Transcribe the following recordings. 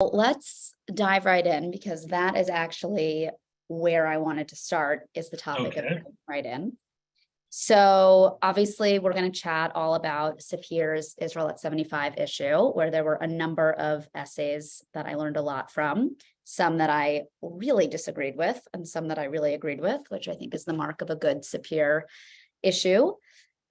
Let's dive right in because that is actually where I wanted to start is the topic of Okay. diving right in. So obviously we're going to chat all about SAPIR's Israel at 75 issue, where there were a number of essays that I learned a lot from, some that I really disagreed with and some that I really agreed with, which I think is the mark of a good SAPIR issue.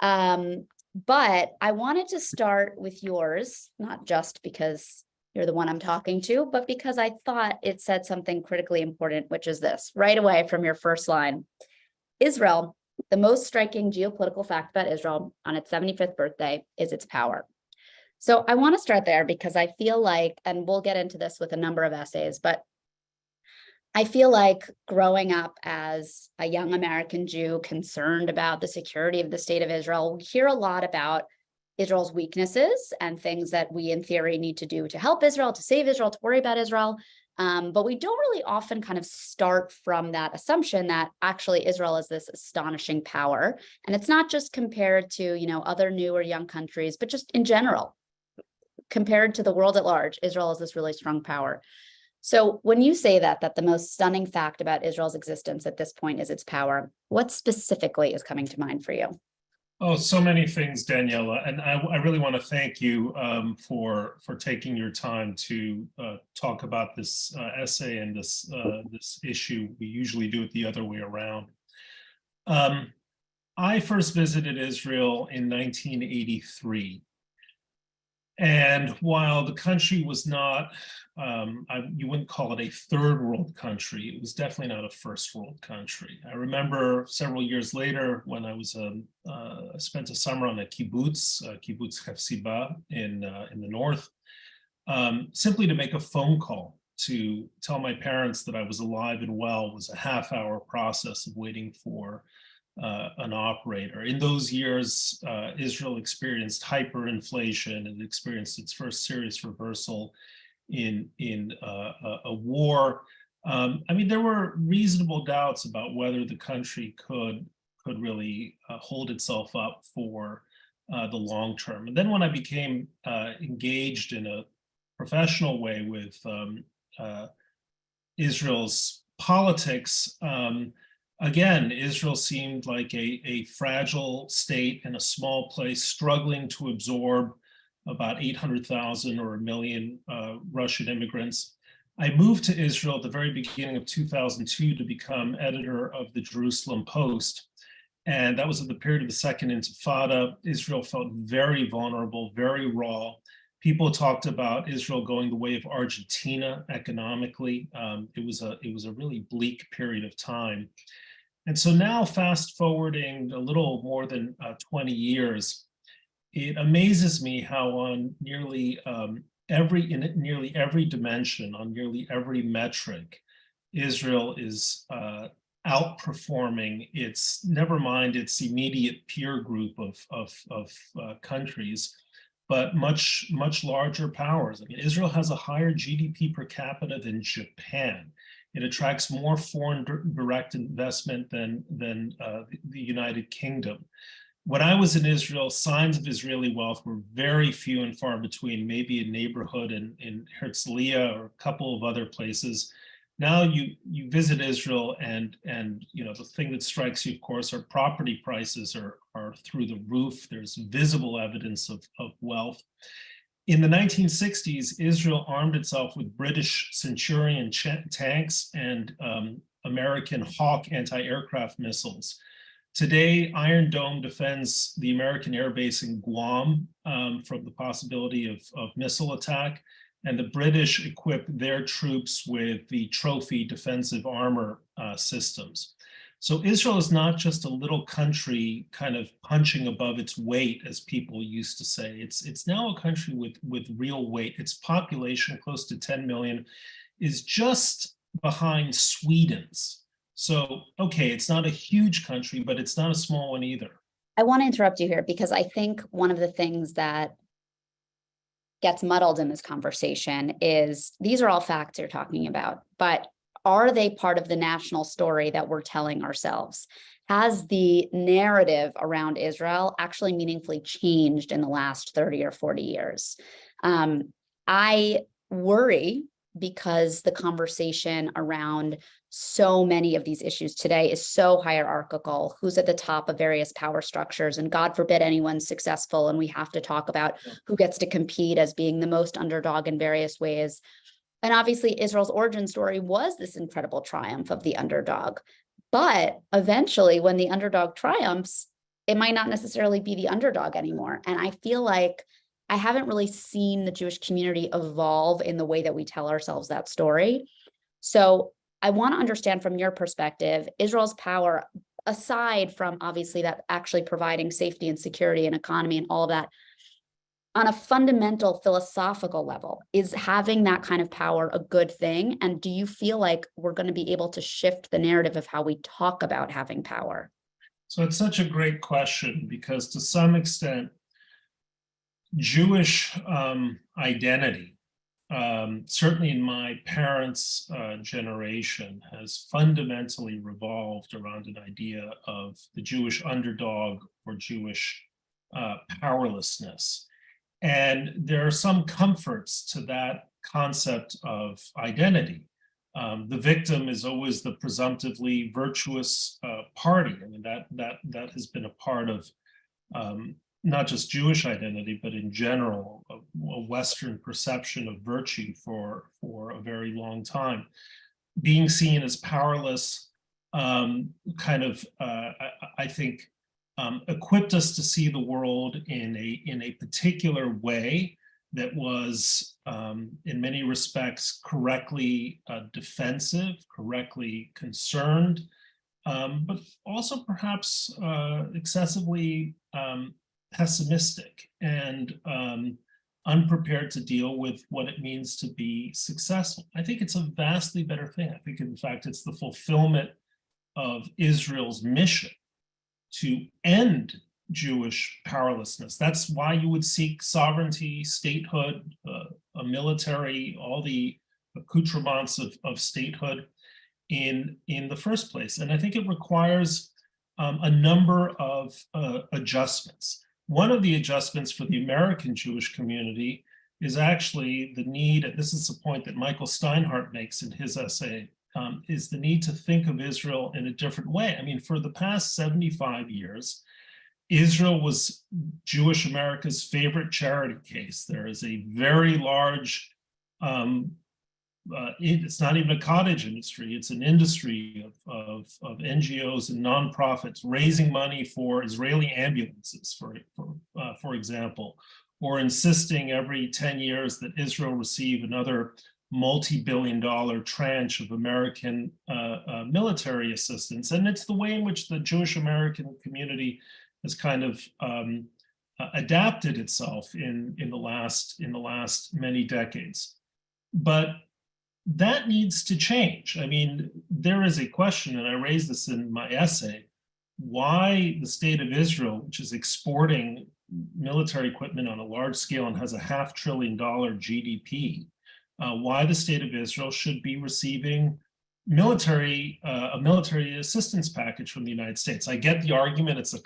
But I wanted to start with yours, not just because you're the one I'm talking to, but because I thought it said something critically important, which is this right away from your first line. Israel, the most striking geopolitical fact about Israel on its 75th birthday is its power. So I want to start there because I feel like, and we'll get into this with a number of essays, but I feel like growing up as a young American Jew concerned about the security of the state of Israel, we hear a lot about Israel's weaknesses and things that we in theory need to do to help Israel, to save Israel, to worry about Israel. But we don't really often kind of start from that assumption that actually Israel is this astonishing power. And it's not just compared to, other new or young countries, but just in general, compared to the world at large, Israel is this really strong power. So when you say that the most stunning fact about Israel's existence at this point is its power, what specifically is coming to mind for you? Oh, so many things, Daniela, and I really want to thank you for taking your time to talk about this essay and this issue. We usually do it the other way around. I first visited Israel in 1983. And while the country was not, you wouldn't call it a third world country, it was definitely not a first world country. I remember several years later when I was I spent a summer on a kibbutz Hefzibah in the north, simply to make a phone call to tell my parents that I was alive and well was a half-hour process of waiting for an operator. In those years, Israel experienced hyperinflation and experienced its first serious reversal in a war. There were reasonable doubts about whether the country could really hold itself up for the long term. And then when I became engaged in a professional way with Israel's politics, again, Israel seemed like a fragile state in a small place, struggling to absorb about 800,000 or a million Russian immigrants. I moved to Israel at the very beginning of 2002 to become editor of the Jerusalem Post. And that was at the period of the Second Intifada. Israel felt very vulnerable, very raw. People talked about Israel going the way of Argentina economically. It was a really bleak period of time. And so now, fast forwarding a little more than 20 years, it amazes me how on nearly every dimension, on nearly every metric, Israel is outperforming never mind its immediate peer group of countries, but much larger powers. Israel has a higher GDP per capita than Japan. It attracts more foreign direct investment than the United Kingdom. When I was in Israel, signs of Israeli wealth were very few and far between, maybe a neighborhood in Herzliya or a couple of other places. Now you visit Israel and the thing that strikes you, of course, are property prices are through the roof. There's visible evidence of wealth. In the 1960s, Israel armed itself with British Centurion tanks and American Hawk anti-aircraft missiles. Today, Iron Dome defends the American air base in Guam from the possibility of missile attack, and the British equip their troops with the Trophy defensive armor systems. So Israel is not just a little country kind of punching above its weight, as people used to say. It's now a country with real weight. Its population, close to 10 million, is just behind Sweden's. So, okay, it's not a huge country, but it's not a small one either. I want to interrupt you here because I think one of the things that gets muddled in this conversation is these are all facts you're talking about, but are they part of the national story that we're telling ourselves? Has the narrative around Israel actually meaningfully changed in the last 30 or 40 years? I worry because the conversation around so many of these issues today is so hierarchical, who's at the top of various power structures, and God forbid anyone's successful, and we have to talk about who gets to compete as being the most underdog in various ways. And obviously Israel's origin story was this incredible triumph of the underdog. But eventually when the underdog triumphs, it might not necessarily be the underdog anymore. And I feel like I haven't really seen the Jewish community evolve in the way that we tell ourselves that story. So I want to understand from your perspective, Israel's power, aside from obviously that actually providing safety and security and economy and all of that, on a fundamental philosophical level, is having that kind of power a good thing? And do you feel like we're going to be able to shift the narrative of how we talk about having power? So it's such a great question, because to some extent, Jewish identity, certainly in my parents' generation, has fundamentally revolved around an idea of the Jewish underdog or Jewish powerlessness. And there are some comforts to that concept of identity. The victim is always the presumptively virtuous party. I mean, that has been a part of not just Jewish identity, but in general, a Western perception of virtue for a very long time. Being seen as powerless I think, equipped us to see the world in a particular way that was, in many respects, correctly defensive, correctly concerned, but also perhaps excessively pessimistic and unprepared to deal with what it means to be successful. I think it's a vastly better thing. I think, in fact, it's the fulfillment of Israel's mission to end Jewish powerlessness. That's why you would seek sovereignty, statehood, a military, all the accoutrements of statehood in the first place. And I think it requires a number of adjustments. One of the adjustments for the American Jewish community is actually the need, and this is a point that Michael Steinhardt makes in his essay, is the need to think of Israel in a different way. I mean, for the past 75 years, Israel was Jewish America's favorite charity case. There is a very large, it's not even a cottage industry, it's an industry of NGOs and nonprofits raising money for Israeli ambulances, for example, or insisting every 10 years that Israel receive another multi-billion-dollar tranche of American military assistance. And it's the way in which the Jewish American community has kind of adapted itself in the last many decades. But that needs to change. I mean, there is a question, and I raised this in my essay, why the state of Israel, which is exporting military equipment on a large scale and has a $500 billion GDP, why the state of Israel should be receiving a military assistance package from the United States. I get the argument. It's a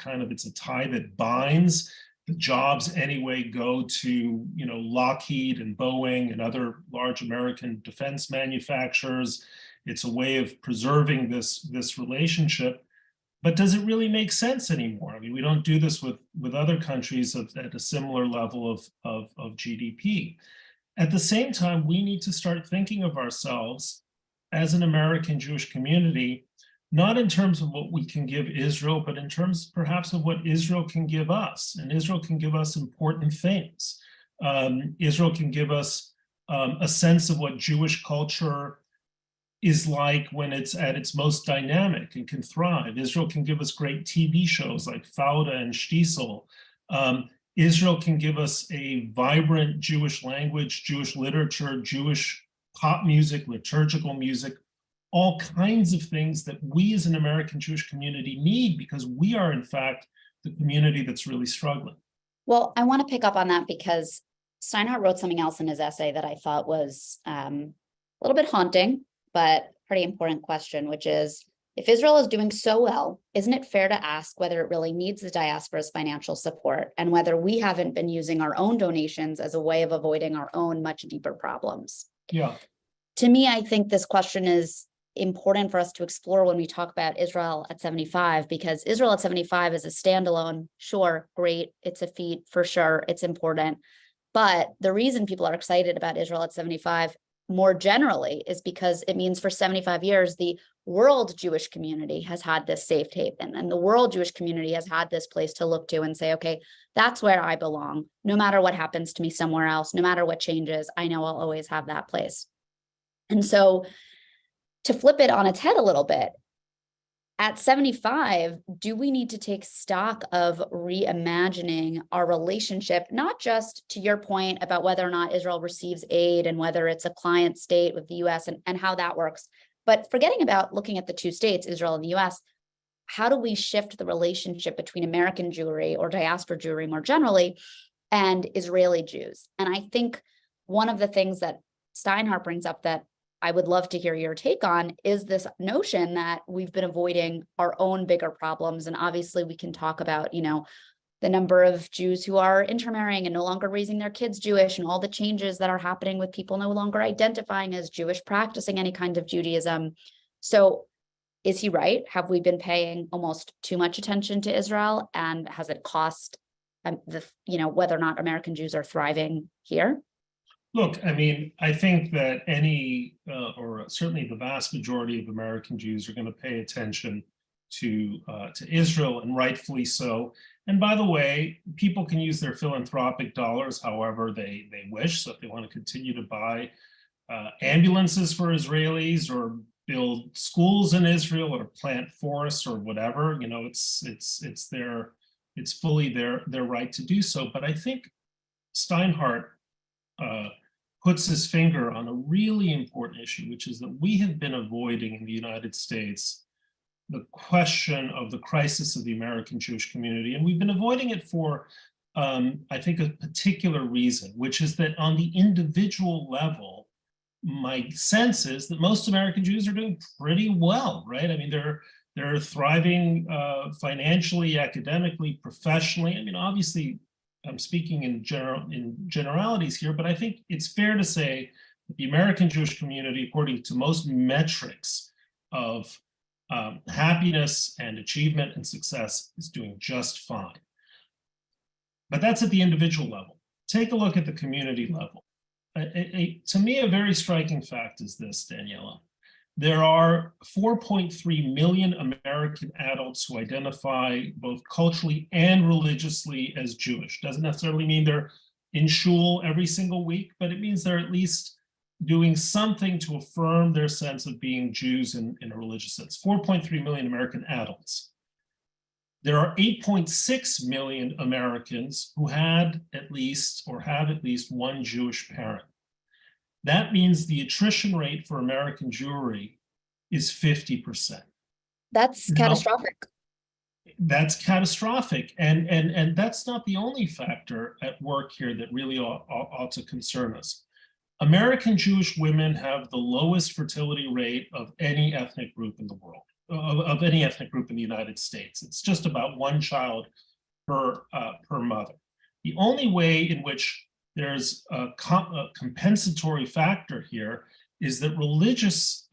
tie that binds. The jobs anyway go to, Lockheed and Boeing and other large American defense manufacturers. It's a way of preserving this relationship. But does it really make sense anymore? I mean, we don't do this with other countries at a similar level of GDP. At the same time, we need to start thinking of ourselves as an American Jewish community, not in terms of what we can give Israel, but in terms perhaps of what Israel can give us. And Israel can give us important things. Israel can give us a sense of what Jewish culture is like when it's at its most dynamic and can thrive. Israel can give us great TV shows like Fauda and Shtisel. Israel can give us a vibrant Jewish language, Jewish literature, Jewish pop music, liturgical music, all kinds of things that we as an American Jewish community need, because we are, in fact, the community that's really struggling. Well, I want to pick up on that because Steinhardt wrote something else in his essay that I thought was a little bit haunting, but pretty important question, which is, if Israel is doing so well, isn't it fair to ask whether it really needs the diaspora's financial support and whether we haven't been using our own donations as a way of avoiding our own much deeper problems? Yeah. to me, I think this question is important for us to explore when we talk about Israel at 75, because Israel at 75 is a standalone, sure, great, it's a feat for sure, it's important. But the reason people are excited about Israel at 75 more generally is because it means for 75 years, the world Jewish community has had this safe haven, and the world Jewish community has had this place to look to and say, okay, that's where I belong. No matter what happens to me somewhere else, no matter what changes, I know I'll always have that place. And so to flip it on its head a little bit, at 75, do we need to take stock of reimagining our relationship, not just to your point about whether or not Israel receives aid and whether it's a client state with the US and how that works, but forgetting about looking at the two states, Israel and the US, how do we shift the relationship between American Jewry or diaspora Jewry more generally and Israeli Jews? And I think one of the things that Steinhardt brings up that I would love to hear your take on is this notion that we've been avoiding our own bigger problems. And obviously we can talk about, you know, the number of Jews who are intermarrying and no longer raising their kids Jewish, and all the changes that are happening with people no longer identifying as Jewish, practicing any kind of Judaism. So is he right? Have we been paying almost too much attention to Israel? And has it cost whether or not American Jews are thriving here? Look, I mean, I think that any, or certainly the vast majority of American Jews are going to pay attention to Israel, and rightfully so. And by the way, people can use their philanthropic dollars however they wish. So if they want to continue to buy ambulances for Israelis, or build schools in Israel, or plant forests, or whatever, you know, it's fully their right to do so. But I think Steinhardt puts his finger on a really important issue, which is that we have been avoiding in the United States the question of the crisis of the American Jewish community. And we've been avoiding it for, I think, a particular reason, which is that on the individual level, my sense is that most American Jews are doing pretty well, right? I mean, they're thriving financially, academically, professionally. I mean, obviously, I'm speaking in generalities here, but I think it's fair to say that the American Jewish community, according to most metrics of happiness and achievement and success, is doing just fine. But that's at the individual level. Take a look at the community level. To me, a very striking fact is this, Daniella. There are 4.3 million American adults who identify both culturally and religiously as Jewish. Doesn't necessarily mean they're in shul every single week, but it means they're at least doing something to affirm their sense of being Jews in a religious sense. 4.3 million American adults. There are 8.6 million Americans who had at least, or have at least, one Jewish parent. That means the attrition rate for American Jewry is 50%. That's catastrophic. That's catastrophic. And that's not the only factor at work here that really ought to concern us. American Jewish women have the lowest fertility rate of any ethnic group in the world, of any ethnic group in the United States. It's just about one child per mother. The only way in which there's a compensatory factor here is that religious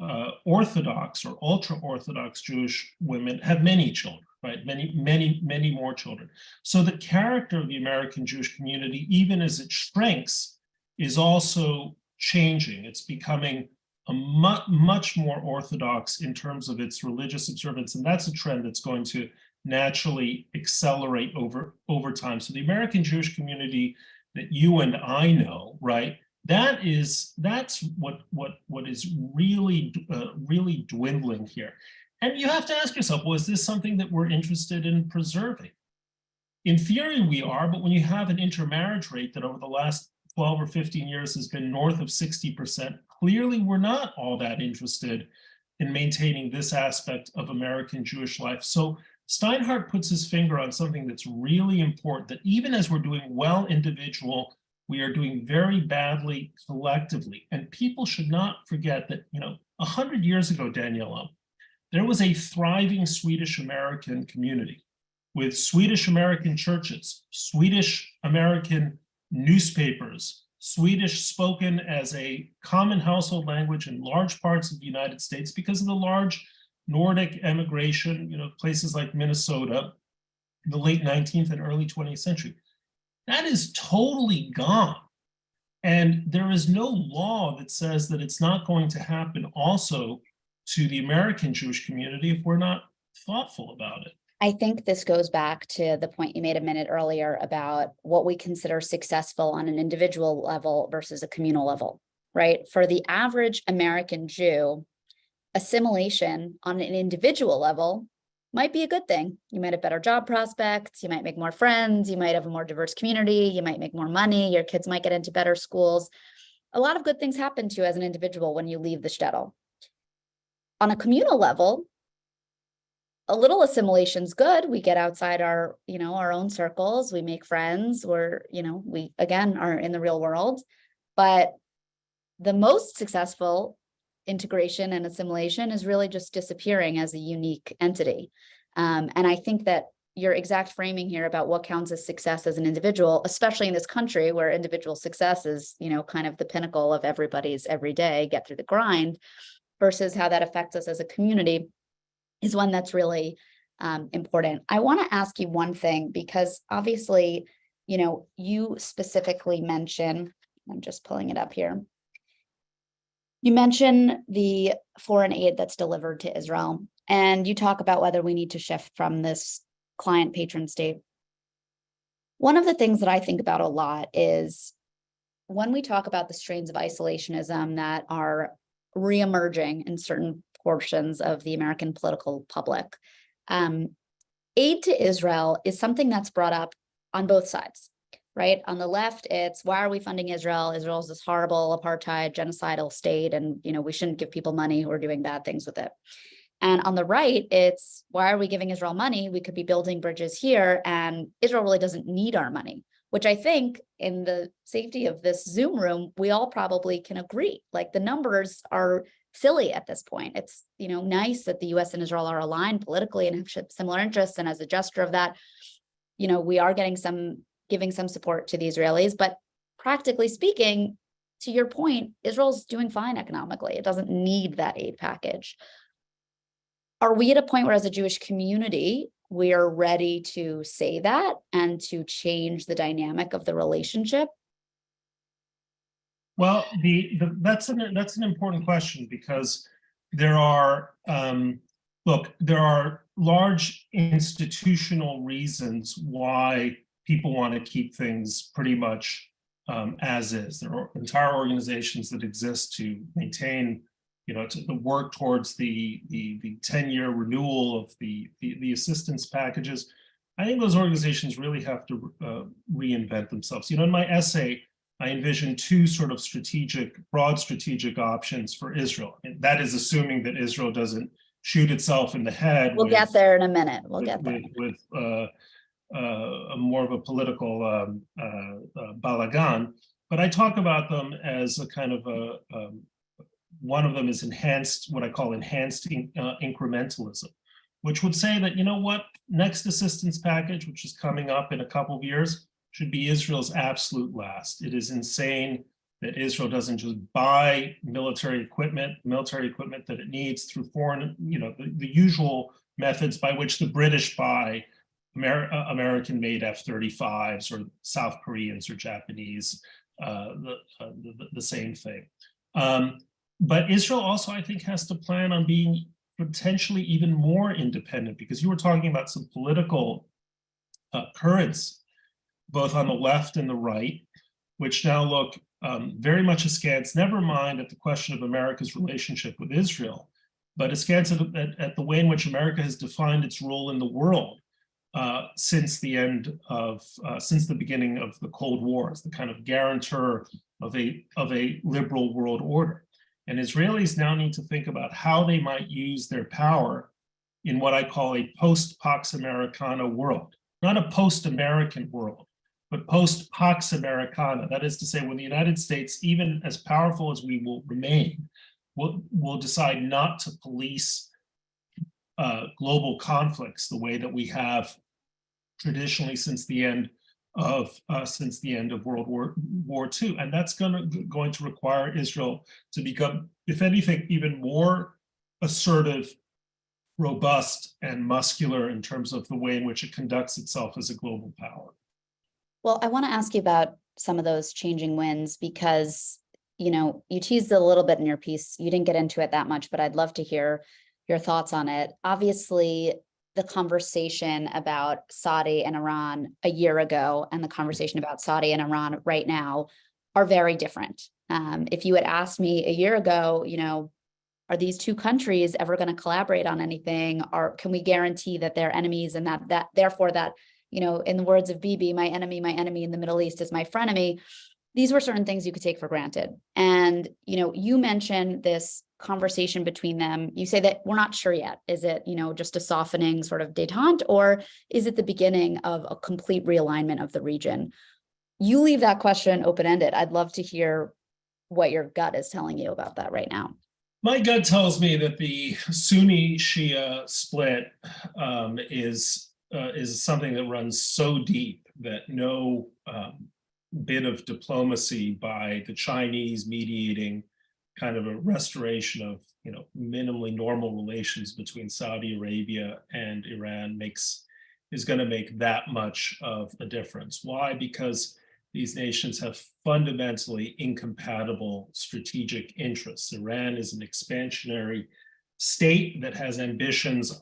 Orthodox or ultra-Orthodox Jewish women have many children, right? Many more children. So the character of the American Jewish community, even as it shrinks, is also changing. It's becoming a much more Orthodox in terms of its religious observance, and that's a trend that's going to naturally accelerate over time. So the American Jewish community that you and I know, right? That's what is really dwindling here. And you have to ask yourself, well, is this something that we're interested in preserving? In theory, we are, but when you have an intermarriage rate that over the last 12 or 15 years has been north of 60%, clearly we're not all that interested in maintaining this aspect of American Jewish life. So Steinhardt puts his finger on something that's really important, that even as we're doing well individual, we are doing very badly collectively. And people should not forget that, 100 years ago, Daniella, there was a thriving Swedish American community with Swedish American churches, Swedish American newspapers, Swedish spoken as a common household language in large parts of the United States because of the large Nordic emigration, places like Minnesota in the late 19th and early 20th century. That is totally gone. And there is no law that says that it's not going to happen also to the American Jewish community if we're not thoughtful about it. I think this goes back to the point you made a minute earlier about what we consider successful on an individual level versus a communal level, right? For the average American Jew, assimilation on an individual level might be a good thing. You might have better job prospects, you might make more friends, you might have a more diverse community, you might make more money, your kids might get into better schools. A lot of good things happen to you as an individual when you leave the shtetl. On a communal level, a little assimilation's good. We get outside our, our own circles, we make friends, we again are in the real world. But the most successful integration and assimilation is really just disappearing as a unique entity. And I think that your exact framing here about what counts as success as an individual, especially in this country where individual success is, kind of the pinnacle of everybody's everyday get through the grind, versus how that affects us as a community, is one that's really important. I want to ask you one thing, because obviously, you specifically mention, I'm just pulling it up here. You mention the foreign aid that's delivered to Israel, and you talk about whether we need to shift from this client patron state. One of the things that I think about a lot is when we talk about the strains of isolationism that are reemerging in certain portions of the American political public, aid to Israel is something that's brought up on both sides. Right? On the left, it's why are we funding Israel? Israel is this horrible apartheid, genocidal state, and we shouldn't give people money who are doing bad things with it. And on the right, it's why are we giving Israel money? We could be building bridges here, and Israel really doesn't need our money, which I think in the safety of this Zoom room, we all probably can agree. Like the numbers are silly at this point. It's nice that the US and Israel are aligned politically and have similar interests. And as a gesture of that, we are giving some support to the Israelis, but practically speaking, to your point, Israel's doing fine economically. It doesn't need that aid package. Are we at a point where as a Jewish community, we are ready to say that and to change the dynamic of the relationship? Well, that's an important question, because there are large institutional reasons why people want to keep things pretty much as is. There are entire organizations that exist to maintain, to work towards the 10-year renewal of the assistance packages. I think those organizations really have to reinvent themselves. In my essay, I envision two sort of broad strategic options for Israel. And that is assuming that Israel doesn't shoot itself in the head. We'll get there in a minute. We'll get there. With more of a political balagan, but I talk about them as a kind of one of them is what I call enhanced incrementalism, which would say that, next assistance package, which is coming up in a couple of years, should be Israel's absolute last. It is insane that Israel doesn't just buy military equipment that it needs through foreign, the usual methods by which the British buy American-made F-35s, or South Koreans or Japanese, the same thing. But Israel also, I think, has to plan on being potentially even more independent, because you were talking about some political currents, both on the left and the right, which now look very much askance, never mind at the question of America's relationship with Israel, but askance at the way in which America has defined its role in the world since the beginning of the Cold War, as the kind of guarantor of a liberal world order. And Israelis now need to think about how they might use their power in what I call a post-Pax Americana world, not a post-American world, but post-Pax Americana. That is to say, when the United States, even as powerful as we will remain, will decide not to police global conflicts the way that we have traditionally since the end since the end of War II, and that's going to require Israel to become, if anything, even more assertive, robust, and muscular in terms of the way in which it conducts itself as a global power. Well, I want to ask you about some of those changing winds because, you teased a little bit in your piece. You didn't get into it that much, but I'd love to hear your thoughts on it. Obviously, the conversation about Saudi and Iran a year ago and the conversation about Saudi and Iran right now are very different. If you had asked me a year ago, are these two countries ever going to collaborate on anything? Or can we guarantee that they're enemies and that therefore that, in the words of Bibi, my enemy in the Middle East is my frenemy. These were certain things you could take for granted. And, you mentioned this conversation between them. You say that we're not sure yet. Is it, just a softening sort of detente, or is it the beginning of a complete realignment of the region? You leave that question open-ended. I'd love to hear what your gut is telling you about that right now. My gut tells me that the Sunni-Shia split is something that runs so deep that no bit of diplomacy by the Chinese mediating kind of a restoration of minimally normal relations between Saudi Arabia and Iran is going to make that much of a difference. Why? Because these nations have fundamentally incompatible strategic interests. Iran is an expansionary state that has ambitions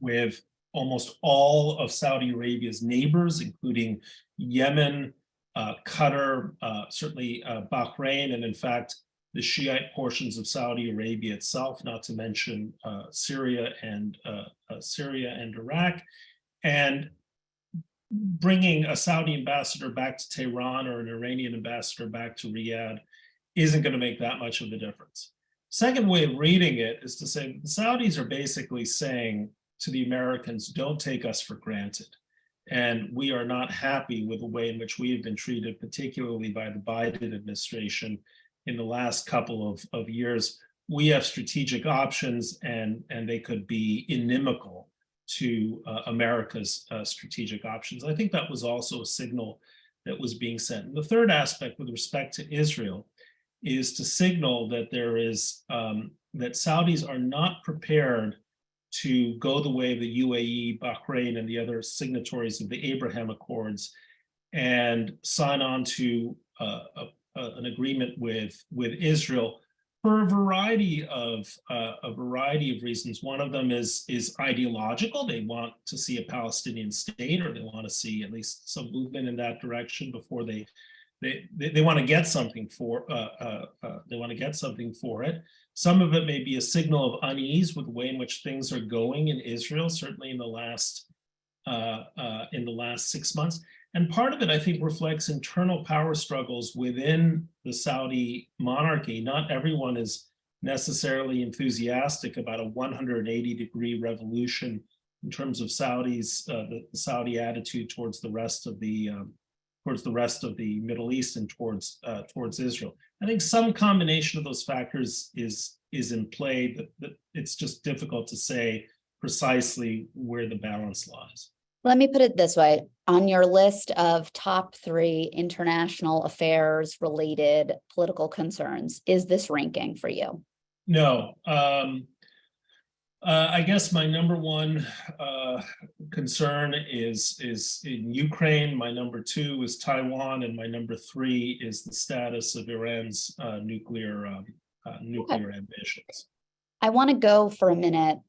with almost all of Saudi Arabia's neighbors, including Yemen, Qatar, certainly Bahrain, and in fact, the Shiite portions of Saudi Arabia itself, not to mention Syria and Iraq. And bringing a Saudi ambassador back to Tehran or an Iranian ambassador back to Riyadh isn't going to make that much of a difference. Second way of reading it is to say the Saudis are basically saying to the Americans, don't take us for granted. And we are not happy with the way in which we have been treated, particularly by the Biden administration in the last couple of years. We have strategic options and they could be inimical to America's strategic options. I think that was also a signal that was being sent. And the third aspect with respect to Israel is to signal that that Saudis are not prepared to go the way of the UAE, Bahrain, and the other signatories of the Abraham Accords and sign on to an agreement with Israel for a variety of reasons. One of them is ideological. They want to see a Palestinian state, or they want to see at least some movement in that direction before they want to get something for it. Some of it may be a signal of unease with the way in which things are going in Israel, certainly in the last 6 months. And part of it, I think, reflects internal power struggles within the Saudi monarchy. Not everyone is necessarily enthusiastic about a 180-degree revolution in terms of Saudis, the Saudi attitude towards the rest of the Middle East and towards Israel. I think some combination of those factors is in play, that it's just difficult to say precisely where the balance lies. Let me put it this way. On your list of top 3 international affairs related political concerns, is this ranking for you? No. I guess my number one concern is in Ukraine. My number 2 is Taiwan, and my number 3 is the status of Iran's nuclear ambitions. I want to go for a minute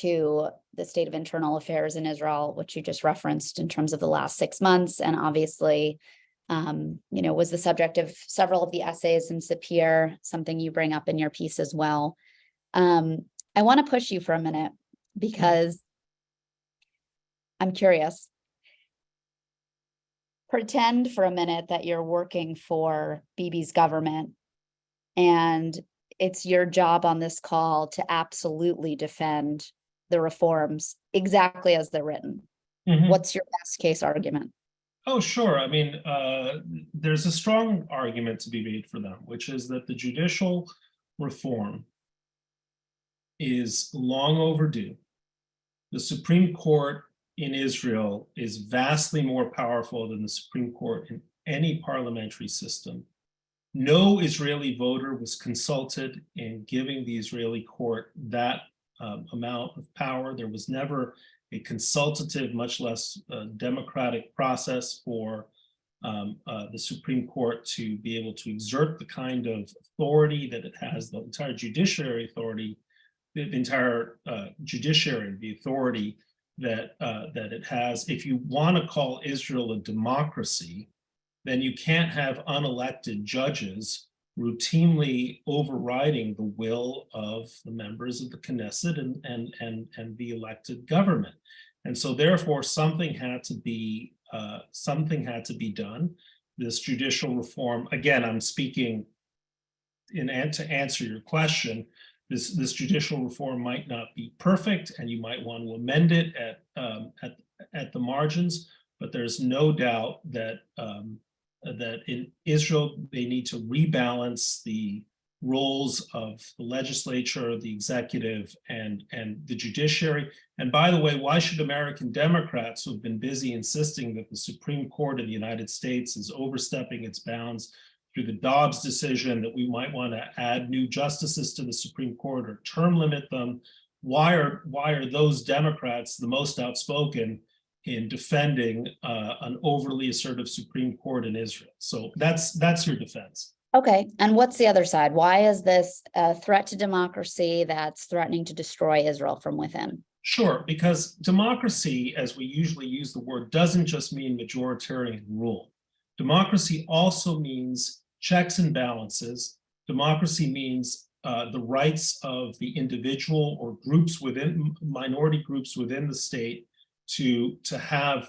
to the state of internal affairs in Israel, which you just referenced in terms of the last 6 months, and obviously, was the subject of several of the essays in SAPIR, something you bring up in your piece as well. I want to push you for a minute because I'm curious. Pretend for a minute that you're working for Bibi's government and it's your job on this call to absolutely defend the reforms exactly as they're written. Mm-hmm. What's your best case argument? Oh, sure. I mean, there's a strong argument to be made for them, which is that the judicial reform is long overdue. The Supreme Court in Israel is vastly more powerful than the Supreme Court in any parliamentary system. No Israeli voter was consulted in giving the Israeli court that amount of power. There was never a consultative, much less democratic process for the Supreme Court to be able to exert the kind of authority that it has, the entire judiciary authority, the entire judiciary, the authority that it has. If you want to call Israel a democracy, then you can't have unelected judges routinely overriding the will of the members of the Knesset and the elected government. And so therefore something had to be done. This judicial reform, again, I'm speaking to answer your question, this judicial reform might not be perfect and you might want to amend it at the margins, but there's no doubt that that in Israel, they need to rebalance the roles of the legislature, the executive, and the judiciary. And by the way, why should American Democrats, who have been busy insisting that the Supreme Court of the United States is overstepping its bounds through the Dobbs decision, that we might want to add new justices to the Supreme Court or term limit them, why are those Democrats the most outspoken in defending an overly assertive Supreme Court in Israel? So that's your defense. Okay, and what's the other side? Why is this a threat to democracy that's threatening to destroy Israel from within? Sure, because democracy, as we usually use the word, doesn't just mean majoritarian rule. Democracy also means checks and balances. Democracy means the rights of the individual or groups within, minority groups within the state, to have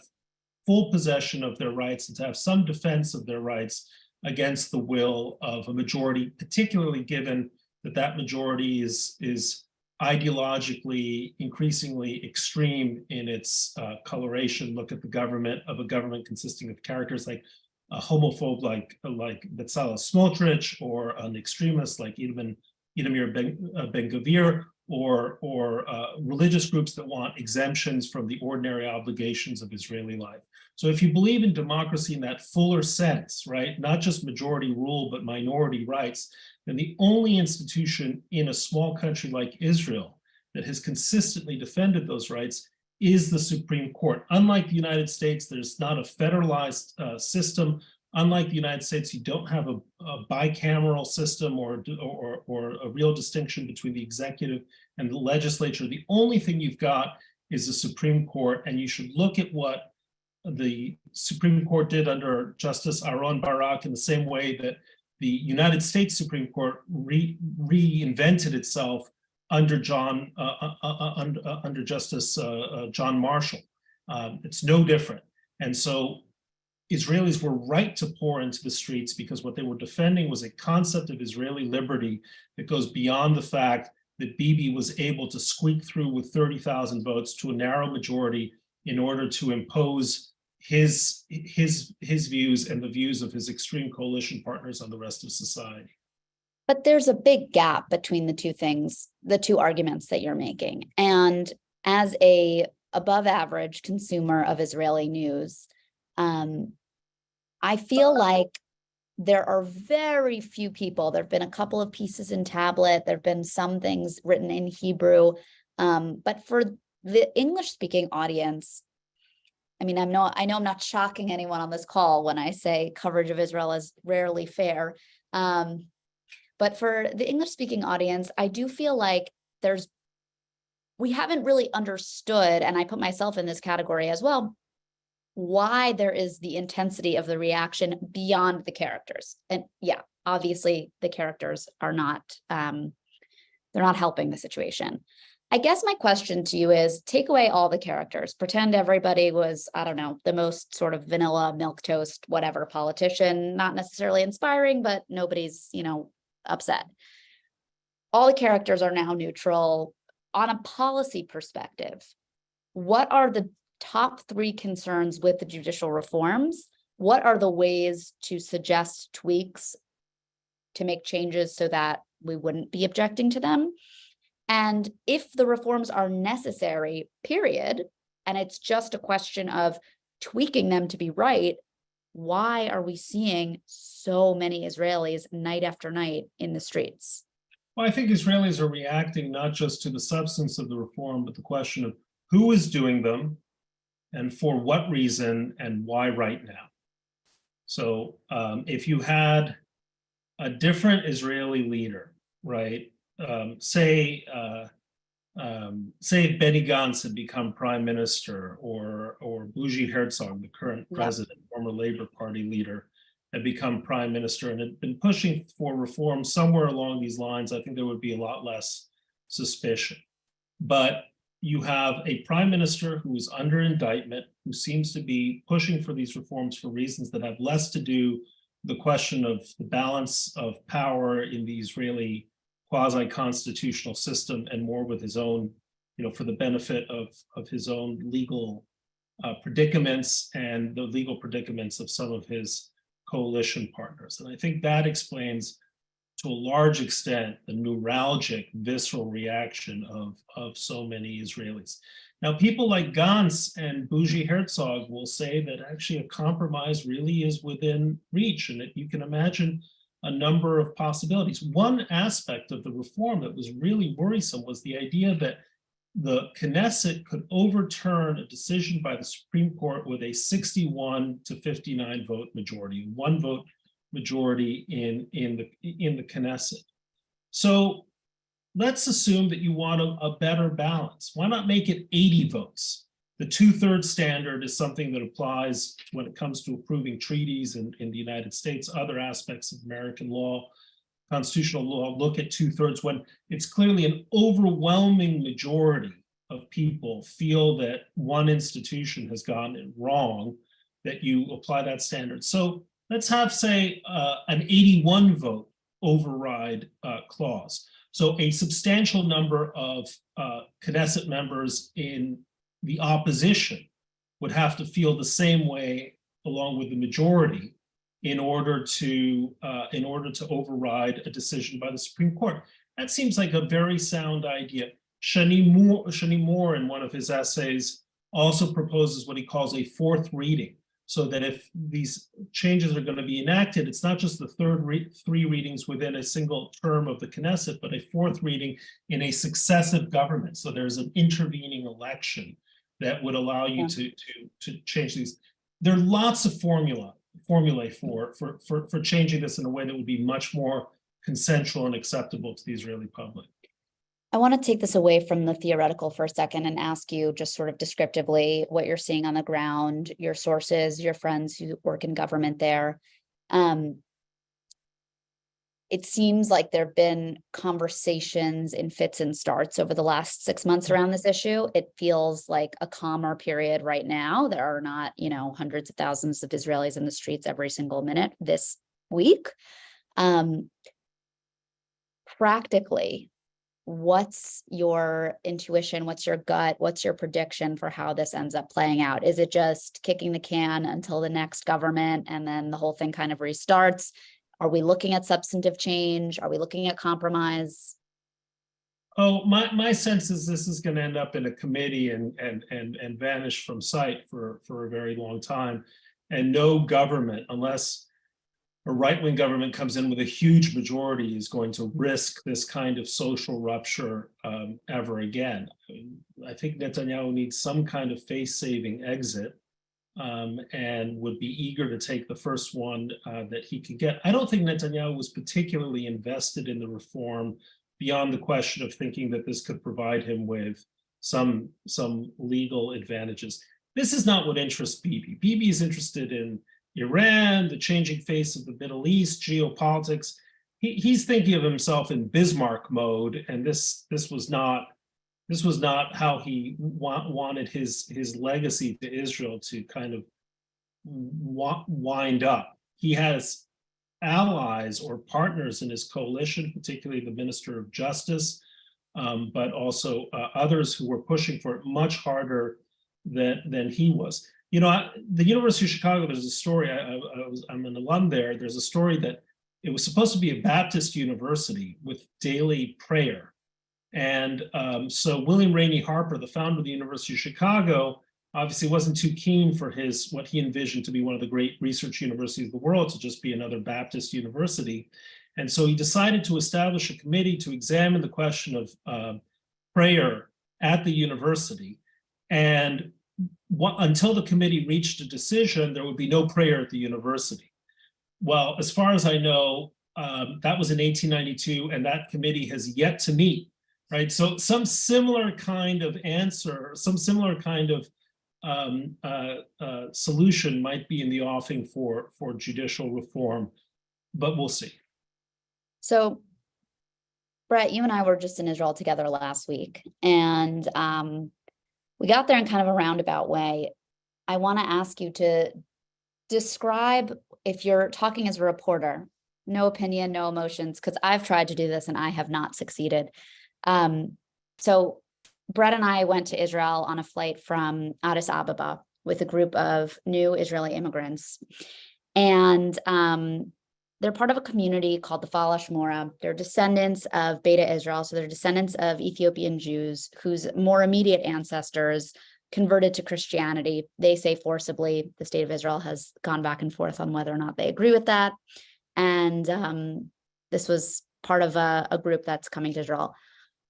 full possession of their rights and to have some defense of their rights against the will of a majority, particularly given that that majority is ideologically increasingly extreme in its coloration. Look at the government consisting of characters like a homophobe like Bezalel Smotrich, or an extremist like Itamar Ben-Gvir, or religious groups that want exemptions from the ordinary obligations of Israeli life. So if you believe in democracy in that fuller sense, right, not just majority rule, but minority rights, then the only institution in a small country like Israel that has consistently defended those rights is the Supreme Court. Unlike the United States, there's not a federalized system. Unlike the United States, you don't have a bicameral system or a real distinction between the executive and the legislature. The only thing you've got is the Supreme Court, and you should look at what the Supreme Court did under Justice Aaron Barak in the same way that the United States Supreme Court reinvented itself under under Justice John Marshall. It's no different. And so Israelis were right to pour into the streets because what they were defending was a concept of Israeli liberty that goes beyond the fact that Bibi was able to squeak through with 30,000 votes to a narrow majority in order to impose his views and the views of his extreme coalition partners on the rest of society. But there's a big gap between the two things, the two arguments that you're making. And as a above average consumer of Israeli news, I feel like there are very few people. There have been a couple of pieces in tablet. There have been some things written in Hebrew. But for the English-speaking audience, I mean, I know I'm not shocking anyone on this call when I say coverage of Israel is rarely fair. But for the English-speaking audience, I do feel like we haven't really understood, and I put myself in this category as well, why there is the intensity of the reaction beyond the characters. And yeah, obviously the characters are not, they're not helping the situation. I guess my question to you is, take away all the characters, pretend everybody was, I don't know, the most sort of vanilla milquetoast, whatever politician, not necessarily inspiring, but nobody's, upset. All the characters are now neutral. On a policy perspective, what are the top 3 concerns with the judicial reforms? What are the ways to suggest tweaks to make changes so that we wouldn't be objecting to them? And if the reforms are necessary, period, and it's just a question of tweaking them to be right, why are we seeing so many Israelis night after night in the streets? Well, I think Israelis are reacting not just to the substance of the reform, but the question of who is doing them and for what reason and why right now. So if you had a different Israeli leader, right, say Benny Gantz had become prime minister, or Bougie Herzog, the current president, former Labor Party leader, had become prime minister and had been pushing for reform somewhere along these lines, I think there would be a lot less suspicion. But you have a prime minister who is under indictment, who seems to be pushing for these reforms for reasons that have less to do with the question of the balance of power in the Israeli quasi-constitutional system and more with his own, for the benefit of his own legal predicaments and the legal predicaments of some of his coalition partners. And I think that explains to a large extent the neuralgic, visceral reaction of so many Israelis. Now, people like Gantz and Bougie Herzog will say that actually a compromise really is within reach and that you can imagine a number of possibilities. One aspect of the reform that was really worrisome was the idea that the Knesset could overturn a decision by the Supreme Court with a 61 to 59 vote majority, one vote majority in the Knesset. So let's assume that you want a better balance. Why not make it 80 votes? The 2/3 standard is something that applies when it comes to approving treaties in the United States. Other aspects of American law, constitutional law, look at 2/3 when it's clearly an overwhelming majority of people feel that one institution has gotten it wrong, that you apply that standard. So let's have, say, an 81 vote override clause. So a substantial number of Knesset members in the opposition would have to feel the same way along with the majority in order to override a decision by the Supreme Court. That seems like a very sound idea. Shani Moore, in one of his essays, also proposes what he calls a fourth reading, so that if these changes are going to be enacted, it's not just the three readings within a single term of the Knesset, but a fourth reading in a successive government. So there's an intervening election that would allow you to change these. There are lots of formulae for changing this in a way that would be much more consensual and acceptable to the Israeli public. I want to take this away from the theoretical for a second and ask you just sort of descriptively what you're seeing on the ground, your sources, your friends who work in government there. It seems like there have been conversations in fits and starts over the last 6 months around this issue. It feels like a calmer period right now. There are not, hundreds of thousands of Israelis in the streets every single minute this week. Practically, what's your intuition? What's your gut? What's your prediction for how this ends up playing out? Is it just kicking the can until the next government and then the whole thing kind of restarts? Are we looking at substantive change? Are we looking at compromise? Oh, my sense is this is going to end up in a committee and vanish from sight for a very long time. And no government, unless a right-wing government comes in with a huge majority, is going to risk this kind of social rupture ever again. I think Netanyahu needs some kind of face-saving exit and would be eager to take the first one that he could get. I don't think Netanyahu was particularly invested in the reform beyond the question of thinking that this could provide him with some legal advantages. This is not what interests Bibi. Bibi is interested in Iran, the changing face of the Middle East, geopolitics. He's thinking of himself in Bismarck mode, and this was not how he wanted his legacy to Israel to kind of wind up. He has allies or partners in his coalition, particularly the Minister of Justice, but also others who were pushing for it much harder than he was. The University of Chicago, there's a story, I'm an alum there, there's a story that it was supposed to be a Baptist university with daily prayer. And so William Rainey Harper, the founder of the University of Chicago, obviously wasn't too keen for what he envisioned to be one of the great research universities of the world to just be another Baptist university. And so he decided to establish a committee to examine the question of prayer at the university. And until the committee reached a decision, there would be no prayer at the university. Well, as far as I know, that was in 1892, and that committee has yet to meet, right? So some similar kind of answer, some similar kind of solution might be in the offing for judicial reform, but we'll see. So, Bret, you and I were just in Israel together last week, and we got there in kind of a roundabout way. I want to ask you to describe, if you're talking as a reporter, no opinion, no emotions, because I've tried to do this and I have not succeeded. So Bret and I went to Israel on a flight from Addis Ababa with a group of new Israeli immigrants. And they're part of a community called the Falash Mora. They're descendants of Beta Israel. So they're descendants of Ethiopian Jews whose more immediate ancestors converted to Christianity. They say forcibly. The state of Israel has gone back and forth on whether or not they agree with that. And this was part of a group that's coming to Israel.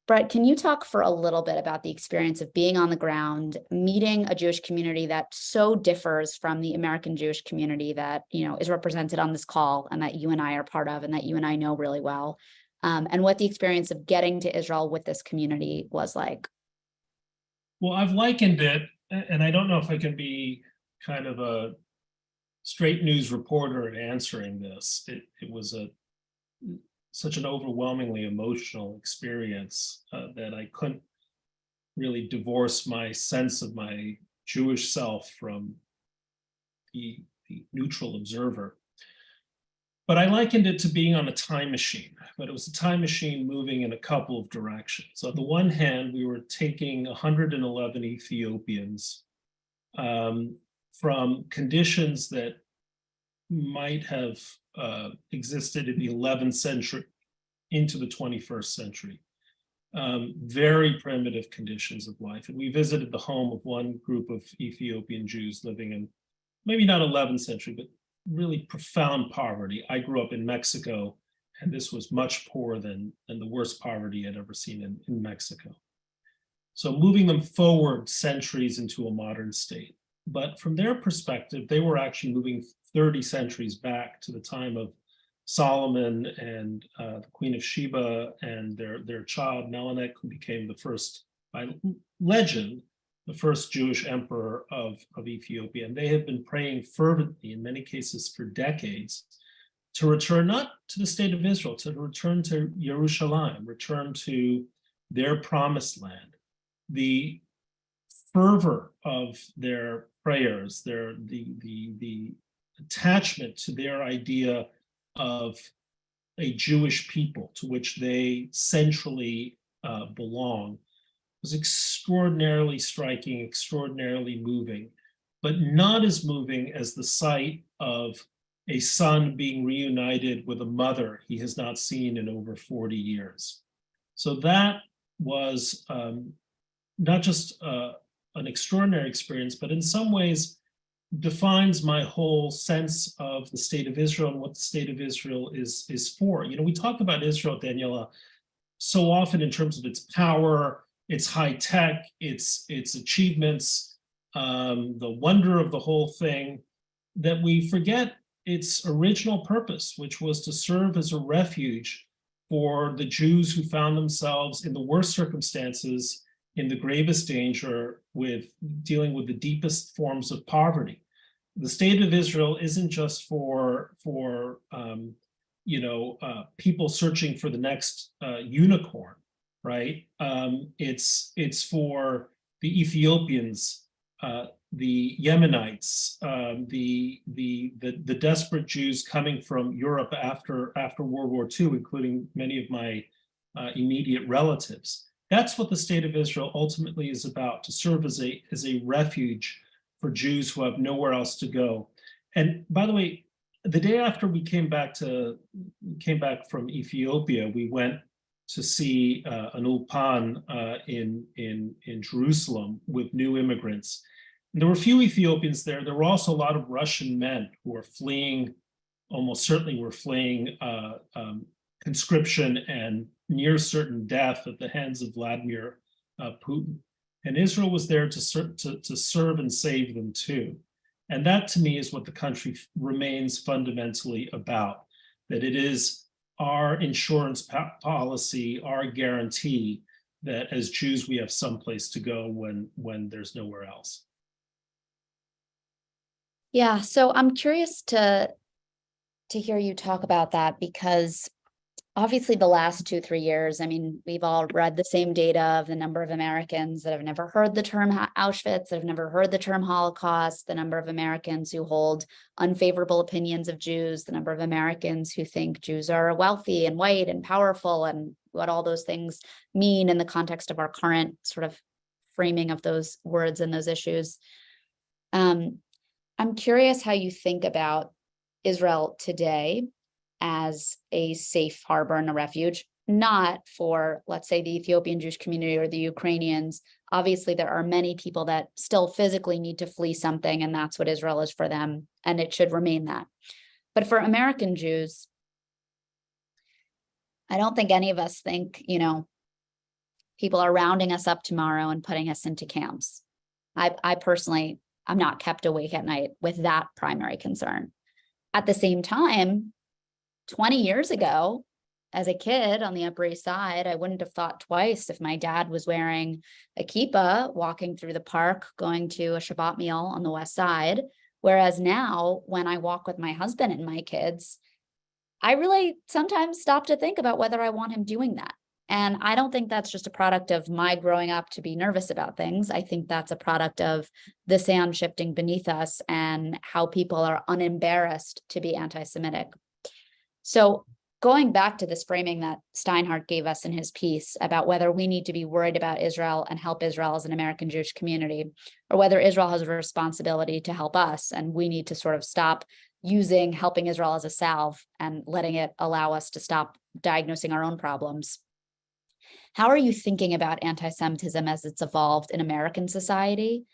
Bret, can you talk for a little bit about the experience of being on the ground, meeting a Jewish community that so differs from the American Jewish community that, you know, is represented on this call and that you and I are part of and that you and I know really well, and what the experience of getting to Israel with this community was like? Well, I've likened it, and I don't know if I can be kind of a straight news reporter answering this. It was such an overwhelmingly emotional experience that I couldn't really divorce my sense of my Jewish self from the neutral observer. But I likened it to being on a time machine, but it was a time machine moving in a couple of directions. On the one hand, we were taking 111 Ethiopians from conditions that might have existed in the 11th century into the 21st century. Very primitive conditions of life. And we visited the home of one group of Ethiopian Jews living in maybe not 11th century, but really profound poverty. I grew up in Mexico, and this was much poorer than the worst poverty I'd ever seen in Mexico. So moving them forward centuries into a modern state. But from their perspective, they were actually moving 30 centuries back to the time of Solomon and the Queen of Sheba and their child Melech, who became the first, by legend, the first Jewish emperor of Ethiopia. And they have been praying fervently, in many cases for decades, to return not to the state of Israel, to return to Jerusalem, return to their promised land. The fervor of their prayers, the attachment to their idea of a Jewish people to which they centrally belong was extraordinarily striking, extraordinarily moving, but not as moving as the sight of a son being reunited with a mother he has not seen in over 40 years. So that was not just an extraordinary experience, but in some ways defines my whole sense of the state of Israel and what the state of Israel is for. You know, we talk about Israel, Daniella, so often in terms of its power, its high tech, its achievements, the wonder of the whole thing, that we forget its original purpose, which was to serve as a refuge for the Jews who found themselves in the worst circumstances, in the gravest danger, with dealing with the deepest forms of poverty. The state of Israel isn't just for people searching for the next unicorn, right? It's for the Ethiopians, the Yemenites, the desperate Jews coming from Europe after World War II, including many of my immediate relatives. That's what the state of Israel ultimately is about, to serve as a refuge for Jews who have nowhere else to go. And by the way, the day after we came back from Ethiopia, we went to see an ulpan in Jerusalem with new immigrants. There were few Ethiopians there. There were also a lot of Russian men who were fleeing, almost certainly were fleeing conscription and near certain death at the hands of Vladimir Putin. And Israel was there to serve and save them too. And that to me is what the country remains fundamentally about, that it is our insurance policy, our guarantee that as Jews we have someplace to go when there's nowhere else. Yeah, so I'm curious to hear you talk about that, because obviously the last 2-3 years, I mean, we've all read the same data of the number of Americans that have never heard the term Auschwitz, that have never heard the term Holocaust, the number of Americans who hold unfavorable opinions of Jews, the number of Americans who think Jews are wealthy and white and powerful, and what all those things mean in the context of our current sort of framing of those words and those issues. I'm curious how you think about Israel today as a safe harbor and a refuge, not for, let's say, the Ethiopian Jewish community or the Ukrainians. Obviously, there are many people that still physically need to flee something, and that's what Israel is for them, and it should remain that. But for American Jews, I don't think any of us think, people are rounding us up tomorrow and putting us into camps. I personally, I'm not kept awake at night with that primary concern. At the same time, 20 years ago, as a kid on the Upper East Side, I wouldn't have thought twice if my dad was wearing a kippah, walking through the park, going to a Shabbat meal on the West Side. Whereas now, when I walk with my husband and my kids, I really sometimes stop to think about whether I want him doing that. And I don't think that's just a product of my growing up to be nervous about things. I think that's a product of the sand shifting beneath us and how people are unembarrassed to be anti-Semitic. So going back to this framing that Steinhardt gave us in his piece about whether we need to be worried about Israel and help Israel as an American Jewish community, or whether Israel has a responsibility to help us and we need to sort of stop using helping Israel as a salve and letting it allow us to stop diagnosing our own problems. How are you thinking about anti-Semitism as it's evolved in American society,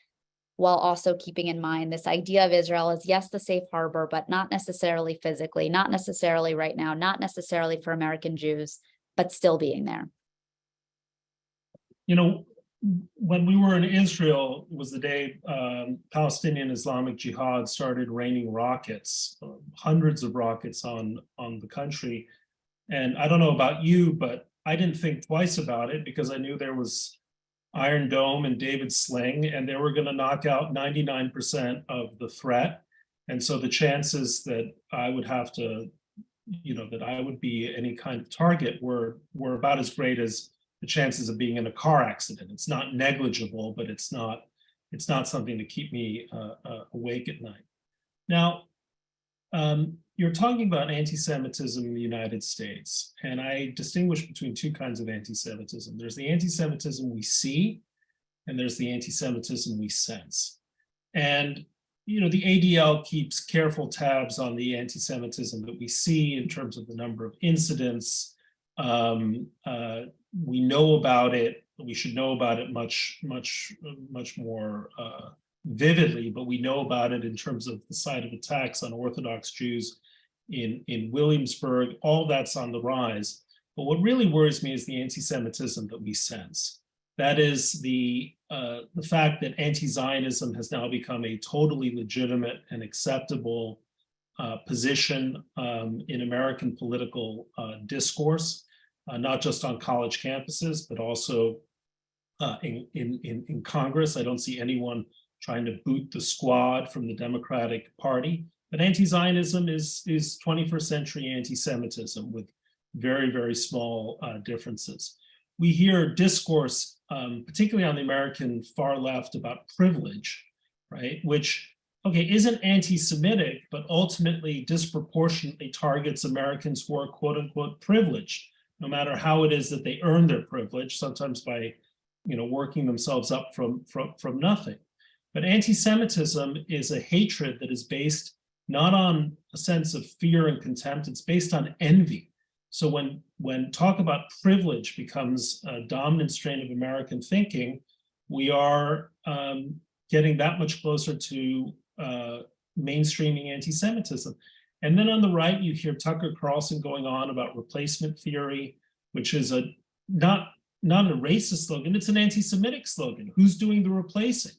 while also keeping in mind this idea of Israel as, yes, the safe harbor, but not necessarily physically, not necessarily right now, not necessarily for American Jews, but still being there? When we were in Israel, it was the day Palestinian Islamic Jihad started raining rockets, hundreds of rockets on the country. And I don't know about you, but I didn't think twice about it because I knew there was Iron Dome and David Sling, and they were going to knock out 99% of the threat. And so the chances that I would have to, that I would be any kind of target were about as great as the chances of being in a car accident. It's not negligible, but it's not something to keep me awake at night. Now, you're talking about anti-Semitism in the United States, and I distinguish between two kinds of anti-Semitism. There's the anti-Semitism we see, and there's the anti-Semitism we sense. And the ADL keeps careful tabs on the anti-Semitism that we see in terms of the number of incidents. We know about it. We should know about it much more vividly, but we know about it in terms of the site of attacks on Orthodox Jews in Williamsburg. All that's on the rise. But what really worries me is the anti-Semitism that we sense. That is the fact that anti-Zionism has now become a totally legitimate and acceptable position in American political discourse, not just on college campuses, but also in Congress. I don't see anyone trying to boot the squad from the Democratic Party. But anti-Zionism is 21st century anti-Semitism with very, very small differences. We hear discourse, particularly on the American far left, about privilege, right? Which, isn't anti-Semitic, but ultimately disproportionately targets Americans who are quote unquote privileged, no matter how it is that they earn their privilege, sometimes by working themselves up from nothing. But anti-Semitism is a hatred that is based not on a sense of fear and contempt, it's based on envy. So when talk about privilege becomes a dominant strain of American thinking, we are getting that much closer to mainstreaming anti-Semitism. And then on the right, you hear Tucker Carlson going on about replacement theory, which is not a racist slogan, it's an anti-Semitic slogan. Who's doing the replacing?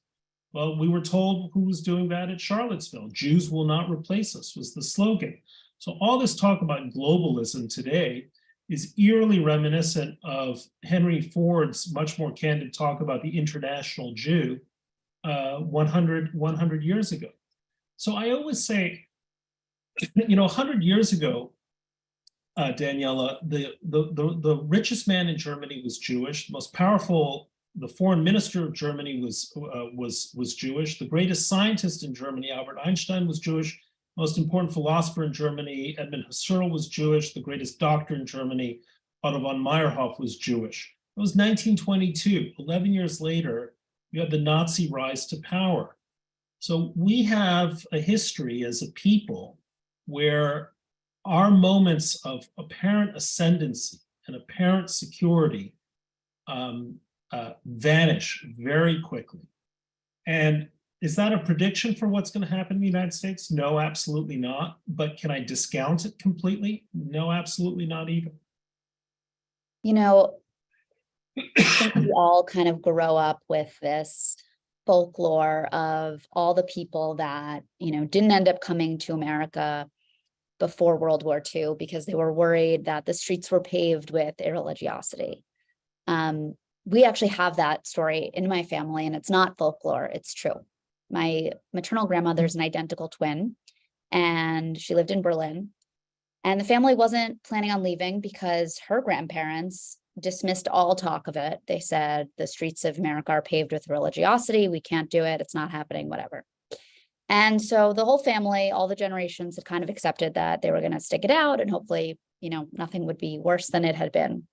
Well, we were told who was doing that at Charlottesville. Jews will not replace us was the slogan. So all this talk about globalism today is eerily reminiscent of Henry Ford's much more candid talk about the international Jew 100 years ago. So I always say, 100 years ago, Daniella, the richest man in Germany was Jewish. The most powerful, the foreign minister of Germany was Jewish. The greatest scientist in Germany, Albert Einstein, was Jewish. Most important philosopher in Germany, Edmund Husserl, was Jewish. The greatest doctor in Germany, Otto von Meyerhoff, was Jewish. It was 1922. 11 years later, you had the Nazi rise to power. So we have a history as a people where our moments of apparent ascendancy and apparent security vanish very quickly. And is that a prediction for what's going to happen in the United States? No, absolutely not. But can I discount it completely? No, absolutely not either. I think we all kind of grow up with this folklore of all the people that, didn't end up coming to America before World War II because they were worried that the streets were paved with irreligiosity. We actually have that story in my family, and it's not folklore, it's true. My maternal grandmother's an identical twin, and she lived in Berlin. And the family wasn't planning on leaving because her grandparents dismissed all talk of it. They said the streets of America are paved with religiosity. We can't do it. It's not happening, whatever. And so the whole family, all the generations had kind of accepted that they were going to stick it out and hopefully, nothing would be worse than it had been.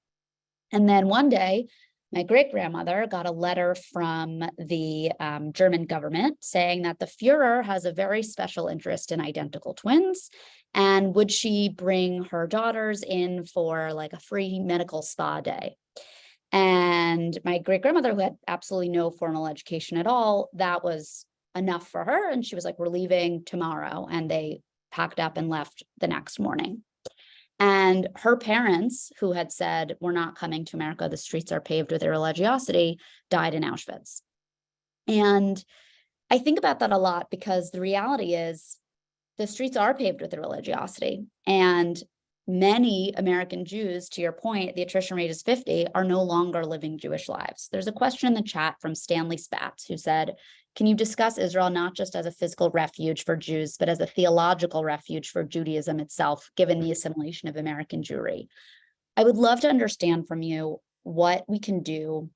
And then one day, my great-grandmother got a letter from the German government saying that the Fuhrer has a very special interest in identical twins. And would she bring her daughters in for like a free medical spa day? And my great-grandmother, who had absolutely no formal education at all, that was enough for her. And she was like, we're leaving tomorrow. And they packed up and left the next morning. And her parents, who had said, we're not coming to America, the streets are paved with irreligiosity, died in Auschwitz. And I think about that a lot because the reality is the streets are paved with irreligiosity. And many American Jews, to your point, the attrition rate is 50, are no longer living Jewish lives. There's a question in the chat from Stanley Spatz who said, can you discuss Israel not just as a physical refuge for Jews, but as a theological refuge for Judaism itself, given the assimilation of American Jewry? I would love to understand from you what we can do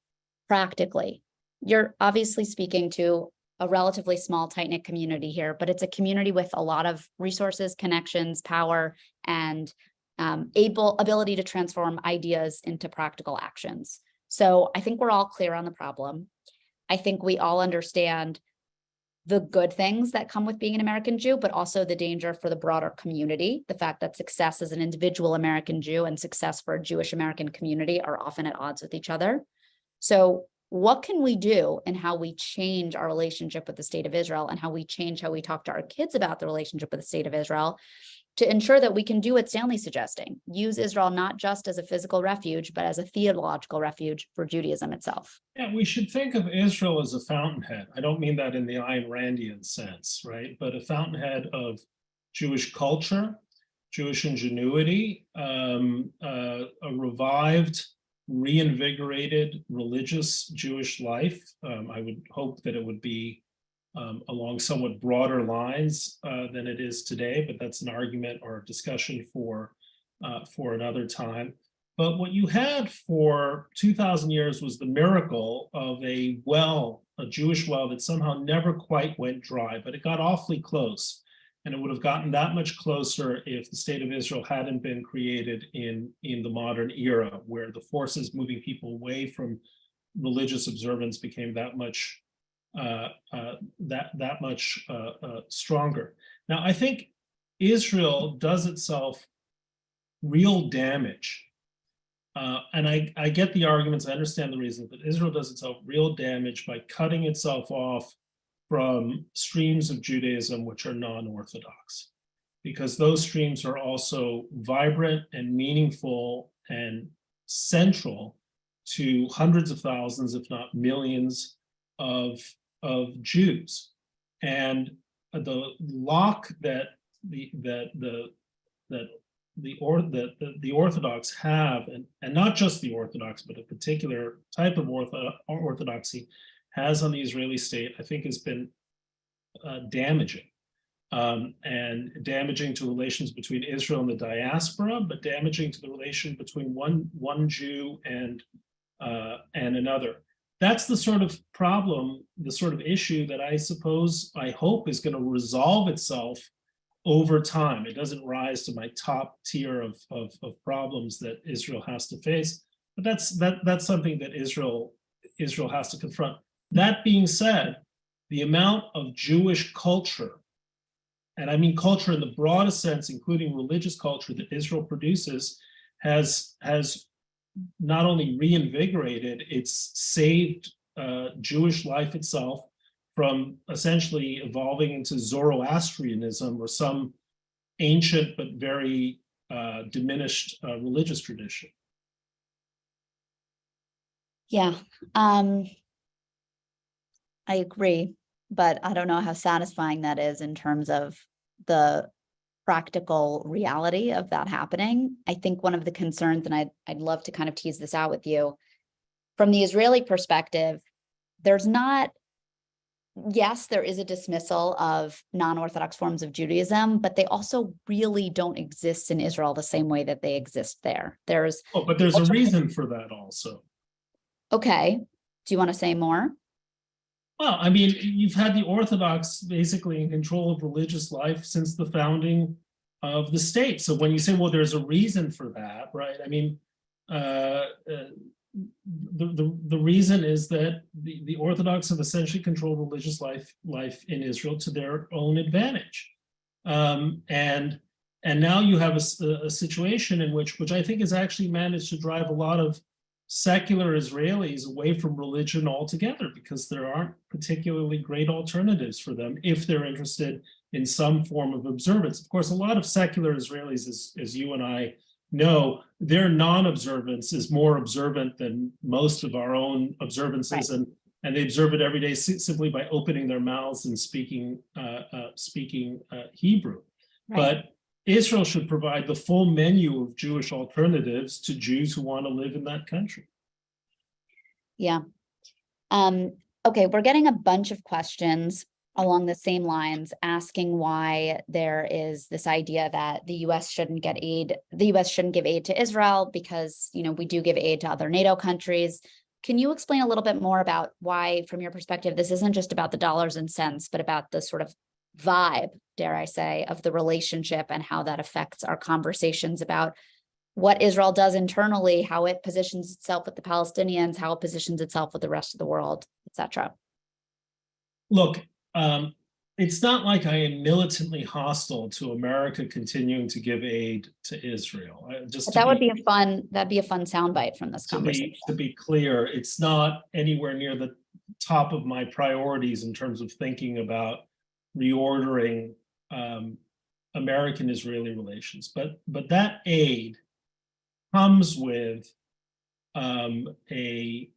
practically. You're obviously speaking to a relatively small, tight-knit community here, but it's a community with a lot of resources, connections, power, and ability to transform ideas into practical actions. So I think we're all clear on the problem. I think we all understand the good things that come with being an American Jew, but also the danger for the broader community. The fact that success as an individual American Jew and success for a Jewish American community are often at odds with each other. So what can we do in how we change our relationship with the state of Israel and how we change how we talk to our kids about the relationship with the state of Israel to ensure that we can do what Stanley's suggesting, use Israel not just as a physical refuge, but as a theological refuge for Judaism itself? Yeah, we should think of Israel as a fountainhead. I don't mean that in the Ayn Randian sense, right? But a fountainhead of Jewish culture, Jewish ingenuity, a revived, reinvigorated religious Jewish life. I would hope that it would be along somewhat broader lines than it is today, but that's an argument or a discussion for another time. But what you had for 2,000 years was the miracle of a Jewish well that somehow never quite went dry, but it got awfully close. And it would have gotten that much closer if the state of Israel hadn't been created in the modern era, where the forces moving people away from religious observance became that much stronger. Now, I think Israel does itself real damage. And I get the arguments, I understand the reasons, but Israel does itself real damage by cutting itself off from streams of Judaism which are non-Orthodox, because those streams are also vibrant and meaningful and central to hundreds of thousands, if not millions, of Jews. And the lock that the Orthodox have, and not just the Orthodox, but a particular type of orthodoxy has on the Israeli state, I think has been damaging. And damaging to relations between Israel and the diaspora, but damaging to the relation between one Jew and another. That's the sort of problem, the sort of issue that I hope is going to resolve itself over time. It doesn't rise to my top tier of problems that Israel has to face, but that's something that Israel has to confront. That being said, the amount of Jewish culture, and I mean culture in the broadest sense, including religious culture, that Israel produces, has not only reinvigorated, it's saved Jewish life itself from essentially evolving into Zoroastrianism or some ancient but very diminished religious tradition. Yeah, I agree, but I don't know how satisfying that is in terms of the practical reality of that happening. I think one of the concerns, and I'd love to kind of tease this out with you, from the Israeli perspective, there's not, yes, there is a dismissal of non-Orthodox forms of Judaism, but they also really don't exist in Israel the same way that they exist there. But there's a reason for that also. Okay. Do you want to say more? Well, I mean, you've had the Orthodox basically in control of religious life since the founding of the state. So when you say, well, there's a reason for that, right? I mean, the reason is that the Orthodox have essentially controlled religious life in Israel to their own advantage. And now you have a situation in which I think has actually managed to drive a lot of secular Israelis away from religion altogether, because there aren't particularly great alternatives for them if they're interested in some form of observance. Of course, a lot of secular Israelis, as you and I know, their non-observance is more observant than most of our own observances, right. And they observe it every day simply by opening their mouths and speaking Hebrew. Right. But Israel should provide the full menu of Jewish alternatives to Jews who want to live in that country. Yeah. Okay, we're getting a bunch of questions along the same lines, asking why there is this idea that the U.S. shouldn't get aid. The U.S. shouldn't give aid to Israel because, we do give aid to other NATO countries. Can you explain a little bit more about why, from your perspective, this isn't just about the dollars and cents, but about the sort of vibe, dare I say, of the relationship and how that affects our conversations about what Israel does internally, how it positions itself with the Palestinians, how it positions itself with the rest of the world, etc. Look, it's not like I am militantly hostile to America continuing to give aid to Israel. That'd be a fun soundbite from this conversation. To be clear, it's not anywhere near the top of my priorities in terms of thinking about reordering American-Israeli relations, but that aid comes with a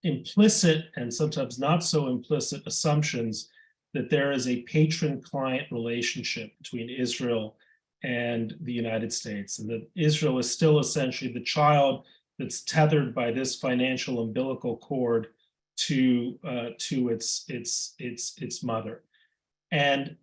implicit and sometimes not so implicit assumptions that there is a patron-client relationship between Israel and the United States, and that Israel is still essentially the child that's tethered by this financial umbilical cord to its mother. And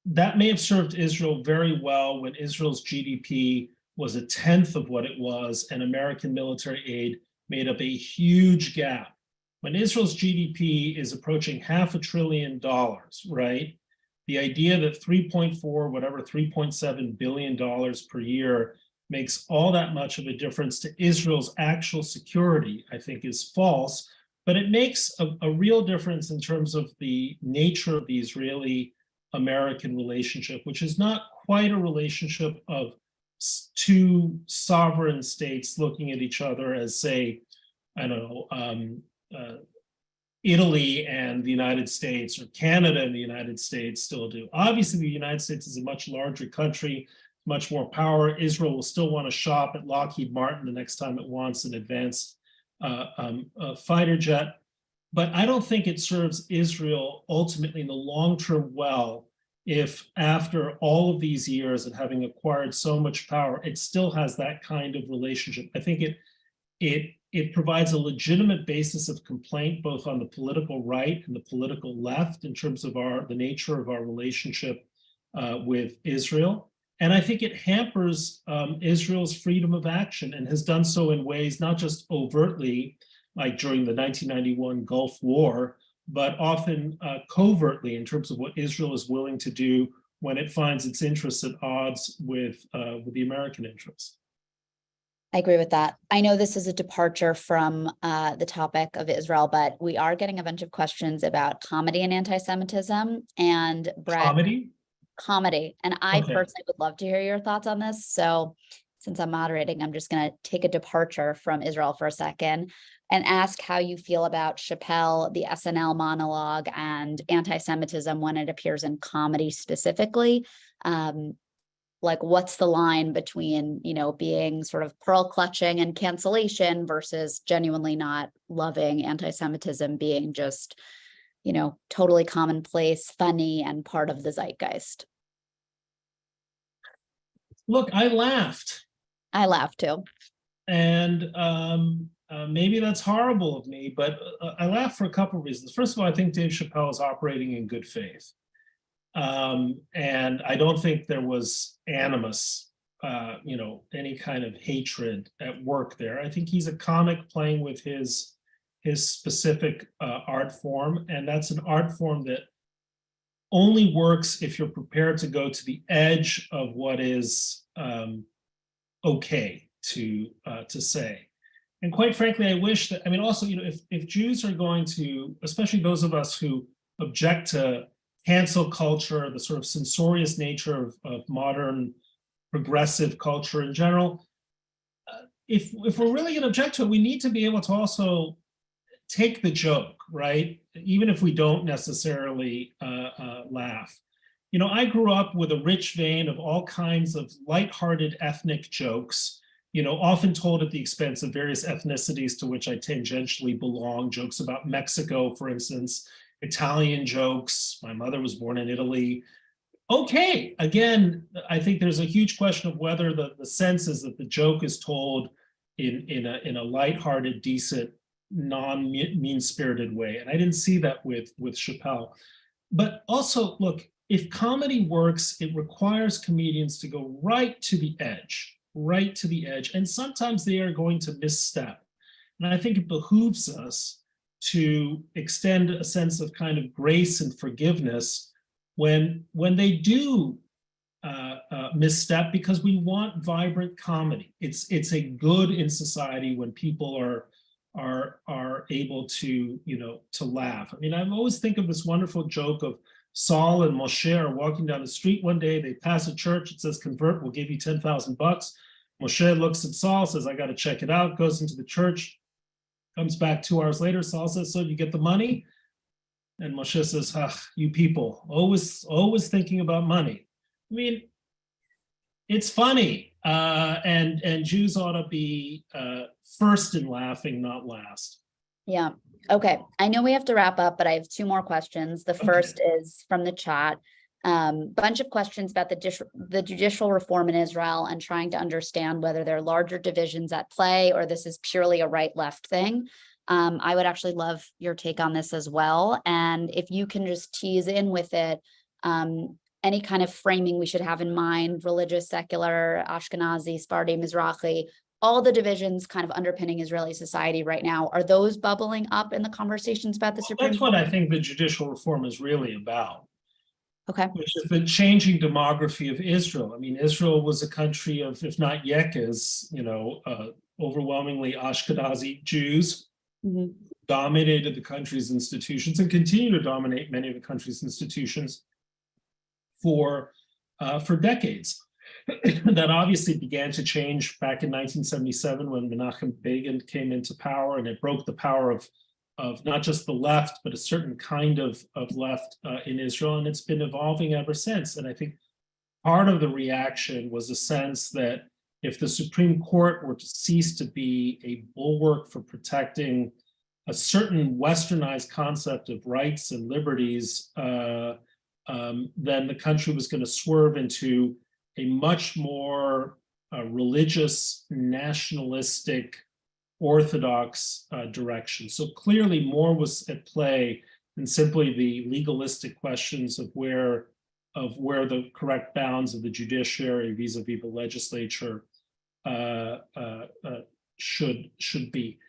that may have served Israel very well when Israel's GDP was a tenth of what it was, and American military aid made up a huge gap. When Israel's GDP is approaching $500 billion, right? The idea that $3.7 billion per year makes all that much of a difference to Israel's actual security, I think, is false. But it makes a real difference in terms of the nature of the Israeli-American relationship, which is not quite a relationship of two sovereign states looking at each other as, say, I don't know, Italy and the United States, or Canada and the United States still do. Obviously, the United States is a much larger country, much more power. Israel will still want to shop at Lockheed Martin the next time it wants an advanced fighter jet. But I don't think it serves Israel ultimately in the long term well if after all of these years of having acquired so much power, it still has that kind of relationship. I think it provides a legitimate basis of complaint both on the political right and the political left in terms of the nature of our relationship with Israel. And I think it hampers Israel's freedom of action, and has done so in ways not just overtly, like during the 1991 Gulf War, but often covertly in terms of what Israel is willing to do when it finds its interests at odds with the American interests. I agree with that. I know this is a departure from the topic of Israel, but we are getting a bunch of questions about comedy and anti-Semitism, and Bret. Comedy. And I personally would love to hear your thoughts on this. So since I'm moderating, I'm just going to take a departure from Israel for a second and ask how you feel about Chappelle, the SNL monologue, and anti-Semitism when it appears in comedy specifically. Like, what's the line between, being sort of pearl clutching and cancellation versus genuinely not loving anti-Semitism being just, totally commonplace, funny, and part of the zeitgeist? Look, I laughed. I laughed too. And maybe that's horrible of me, but I laughed for a couple of reasons. First of all, I think Dave Chappelle is operating in good faith. And I don't think there was animus, any kind of hatred at work there. I think he's a comic playing with his specific art form, and that's an art form that only works if you're prepared to go to the edge of what is okay to say. And quite frankly, I wish that, also, if Jews are going to, especially those of us who object to cancel culture, the sort of censorious nature of modern progressive culture in general, if we're really going to object to it, we need to be able to also take the joke, right? Even if we don't necessarily laugh. I grew up with a rich vein of all kinds of lighthearted ethnic jokes, often told at the expense of various ethnicities to which I tangentially belong. Jokes about Mexico, for instance, Italian jokes. My mother was born in Italy. Okay, again, I think there's a huge question of whether the sense is that the joke is told in a lighthearted, decent, non-mean-spirited way. And I didn't see that with Chappelle. But also, look, if comedy works, it requires comedians to go right to the edge. And sometimes they are going to misstep. And I think it behooves us to extend a sense of kind of grace and forgiveness when they do misstep, because we want vibrant comedy. It's a good in society when people are able to laugh. I always think of this wonderful joke of Saul and Moshe are walking down the street one day. They pass a church. It says, "Convert, we'll give you $10,000. Moshe looks at Saul, says, "I got to check it out," goes into the church, comes back 2 hours later. Saul says, "So you get the money?" And Moshe says, "You people, always thinking about money." It's funny. And Jews ought to be first in laughing, not last. Yeah. Okay. I know we have to wrap up, but I have 2 more questions. The first is from the chat. Bunch of questions about the judicial reform in Israel and trying to understand whether there are larger divisions at play or this is purely a right-left thing. I would actually love your take on this as well. And if you can just tease in with it, any kind of framing we should have in mind: religious, secular, Ashkenazi, Sephardi, Mizrahi, all the divisions kind of underpinning Israeli society right now. Are those bubbling up in the conversations about the Supreme Court? That's what I think the judicial reform is really about. Okay. Which is the changing demography of Israel. Israel was a country of, if not Yekes, overwhelmingly Ashkenazi Jews, dominated the country's institutions and continue to dominate many of the country's institutions for decades. That obviously began to change back in 1977 when Menachem Begin came into power, and it broke the power of not just the left, but a certain kind of left in Israel, and it's been evolving ever since. And I think part of the reaction was a sense that if the Supreme Court were to cease to be a bulwark for protecting a certain westernized concept of rights and liberties, then the country was going to swerve into a much more religious, nationalistic, orthodox direction. So clearly more was at play than simply the legalistic questions of where the correct bounds of the judiciary vis-a-vis the legislature should be.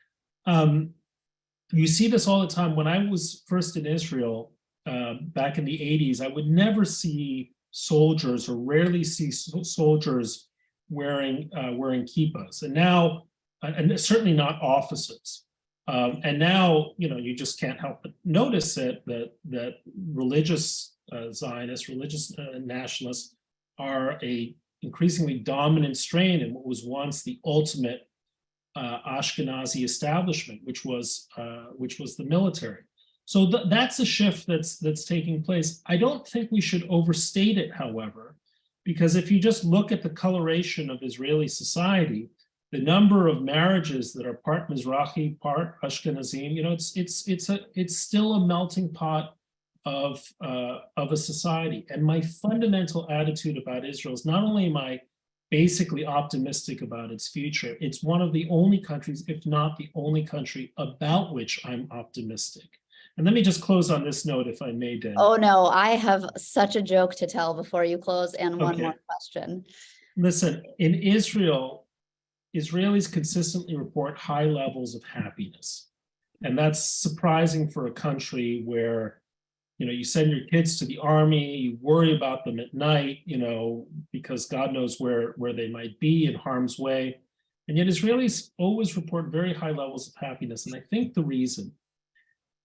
You see this all the time. When I was first in Israel back in the 80s, I would never see soldiers, or rarely see soldiers wearing kippahs, and now, and certainly not officers. And now, you just can't help but notice it, that religious Zionists, religious nationalists are a increasingly dominant strain in what was once the ultimate Ashkenazi establishment, which was the military. So that's a shift that's taking place. I don't think we should overstate it, however, because if you just look at the coloration of Israeli society, the number of marriages that are part Mizrahi, part Ashkenazim, it's still a melting pot of a society. And my fundamental attitude about Israel is, not only am I basically optimistic about its future, it's one of the only countries, if not the only country, about which I'm optimistic. And let me just close on this note, if I may, Dan. Oh no, I have such a joke to tell before you close, and one Okay. more question. Listen, in Israel, Israelis consistently report high levels of happiness. And that's surprising for a country where, you send your kids to the army, you worry about them at night, because God knows where they might be in harm's way. And yet Israelis always report very high levels of happiness. And I think the reason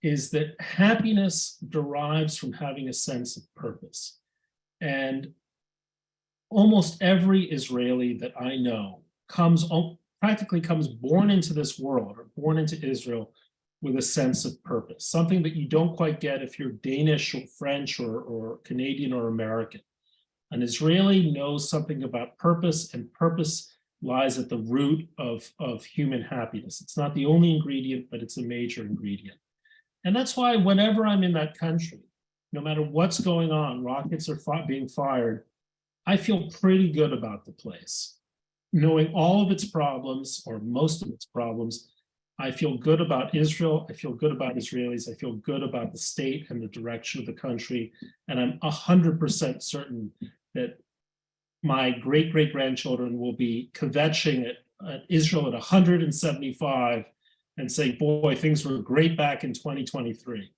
is that happiness derives from having a sense of purpose. And almost every Israeli that I know practically comes born into this world, or born into Israel, with a sense of purpose, something that you don't quite get if you're Danish or French or Canadian or American. An Israeli knows something about purpose, and purpose lies at the root of human happiness. It's not the only ingredient, but it's a major ingredient. And that's why whenever I'm in that country, no matter what's going on, rockets are being fired, I feel pretty good about the place. Knowing all of its problems, or most of its problems, I feel good about Israel, I feel good about Israelis, I feel good about the state and the direction of the country, and I'm 100% certain that my great-great-grandchildren will be kvetching at Israel at 175 and say, boy, things were great back in 2023.